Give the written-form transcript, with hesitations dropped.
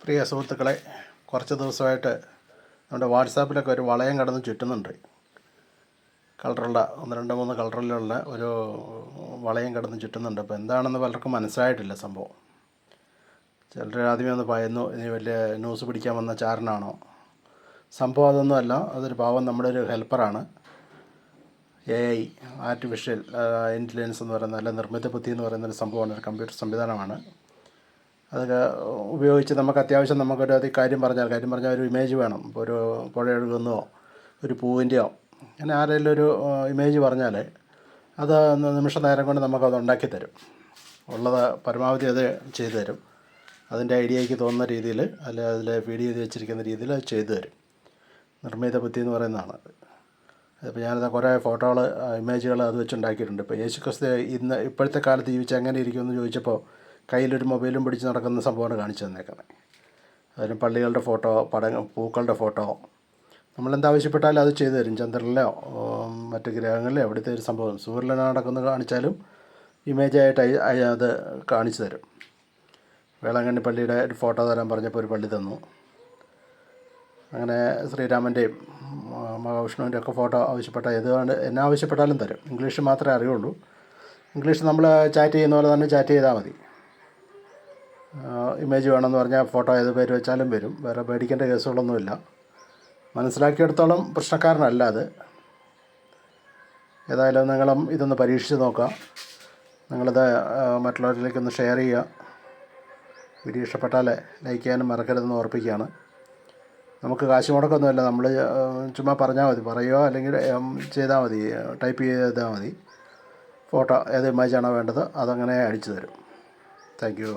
പ്രിയ സുഹൃത്തുക്കളെ, കുറച്ച് ദിവസമായിട്ട് നമ്മുടെ വാട്സാപ്പിലൊക്കെ ഒരു വളയം കടന്ന് ചുറ്റുന്നുണ്ട്. കളറുള്ള 1, 2, 3 കളറിലുള്ള ഒരു വളയം കടന്ന് ചുറ്റുന്നുണ്ട്. അപ്പോൾ എന്താണെന്ന് പലർക്കും മനസ്സിലായിട്ടില്ല സംഭവം. ചിലർ ആദ്യമേ ഒന്ന് ഭയന്നു, ഇനി വലിയ ന്യൂസ് പിടിക്കാൻ വന്ന ചാരനാണോ. സംഭവം അതൊന്നുമല്ല. അതൊരു പാവം നമ്മുടെ ഒരു ഹെൽപ്പറാണ്. AI ആർട്ടിഫിഷ്യൽ ഇൻ്റലിജൻസ് എന്ന് പറയുന്ന, അല്ല നിർമ്മിത ബുദ്ധി എന്ന് പറയുന്നൊരു സംഭവമാണ്, ഒരു കമ്പ്യൂട്ടർ സംവിധാനമാണ്. അതൊക്കെ ഉപയോഗിച്ച് നമുക്ക് അത്യാവശ്യം നമുക്കൊരു കാര്യം പറഞ്ഞാൽ ഒരു ഇമേജ് വേണം. ഇപ്പോൾ ഒരു പുഴ ഒഴുകുന്നതോ ഒരു പൂവിൻ്റെയോ അങ്ങനെ ആരെങ്കിലും ഒരു ഇമേജ് പറഞ്ഞാൽ അത് നിമിഷ നേരം കൊണ്ട് നമുക്കത് ഉണ്ടാക്കി തരും. ഉള്ളത് പരമാവധി അത് ചെയ്തു തരും. അതിൻ്റെ ഐഡിയയ്ക്ക് തോന്നുന്ന രീതിയിൽ, അല്ലെ അതിൽ ഫീഡ് ചെയ്ത് വെച്ചിരിക്കുന്ന രീതിയിൽ അത് ചെയ്തു തരും. നിർമ്മിത ബുദ്ധി എന്ന് പറയുന്നതാണ്. ഇപ്പോൾ ഞാനത് കുറേ ഫോട്ടോകൾ, ഇമേജുകൾ അത് വെച്ചുണ്ടാക്കിയിട്ടുണ്ട്. ഇപ്പോൾ യേശുക്രിസ്തു ഇപ്പോഴത്തെ കാലത്ത് ജീവിച്ച് എങ്ങനെ ഇരിക്കുമെന്ന് ചോദിച്ചപ്പോൾ കയ്യിലൊരു മൊബൈലും പിടിച്ച് നടക്കുന്ന സംഭവമാണ് കാണിച്ചു തന്നേക്കുന്നത്. അതിന് പള്ളികളുടെ ഫോട്ടോ, പൂക്കളുടെ ഫോട്ടോ, നമ്മളെന്താവശ്യപ്പെട്ടാലും അത് ചെയ്തു തരും. ചന്ദ്രനിലോ മറ്റ് ഗ്രഹങ്ങളിലോ എവിടുത്തെ ഒരു സംഭവം, സൂര്യനിൽ നടക്കുന്നത് കാണിച്ചാലും ഇമേജായിട്ട് അത് കാണിച്ചു തരും. വേളാങ്കണ്ണി പള്ളിയുടെ ഒരു ഫോട്ടോ തരാൻ പറഞ്ഞപ്പോൾ ഒരു പള്ളി തന്നു. അങ്ങനെ ശ്രീരാമൻ്റെയും മഹാവിഷ്ണുവിൻ്റെ ഒക്കെ ഫോട്ടോ ആവശ്യപ്പെട്ടാൽ എന്നെ ആവശ്യപ്പെട്ടാലും തരും. ഇംഗ്ലീഷ് മാത്രമേ അറിയുള്ളൂ. ഇംഗ്ലീഷ് നമ്മൾ ചാറ്റ് ചെയ്യുന്ന പോലെ തന്നെ ചാറ്റ് ചെയ്താൽ മതി. ഇമേജ് വേണമെന്ന് പറഞ്ഞാൽ ഫോട്ടോ ഏത് പേര് വെച്ചാലും വരും. വേറെ പേടിക്കേണ്ട കേസുകളൊന്നുമില്ല. മനസ്സിലാക്കിയെടുത്തോളം പ്രശ്നക്കാരനല്ല അത്. ഏതായാലും നിങ്ങളും ഇതൊന്ന് പരീക്ഷിച്ച് നോക്കുക. നിങ്ങളത് മറ്റുള്ളവരിലേക്കൊന്ന് ഷെയർ ചെയ്യുക. വീഡിയോ ഇഷ്ടപ്പെട്ടാൽ ലൈക്ക് ചെയ്യാനും മറക്കരുതെന്ന് ഓർപ്പിക്കുകയാണ്. നമുക്ക് കാശ് മുടക്കൊന്നുമില്ല. നമ്മൾ ചുമ്മാ പറഞ്ഞാൽ മതി, പറയുകയോ അല്ലെങ്കിൽ ചെയ്താൽ മതി, ടൈപ്പ് ചെയ്താൽ മതി. ഫോട്ടോ ഏത് ഇമേജാണോ വേണ്ടത് അതങ്ങനെ അയച്ചു തരും. Thank you.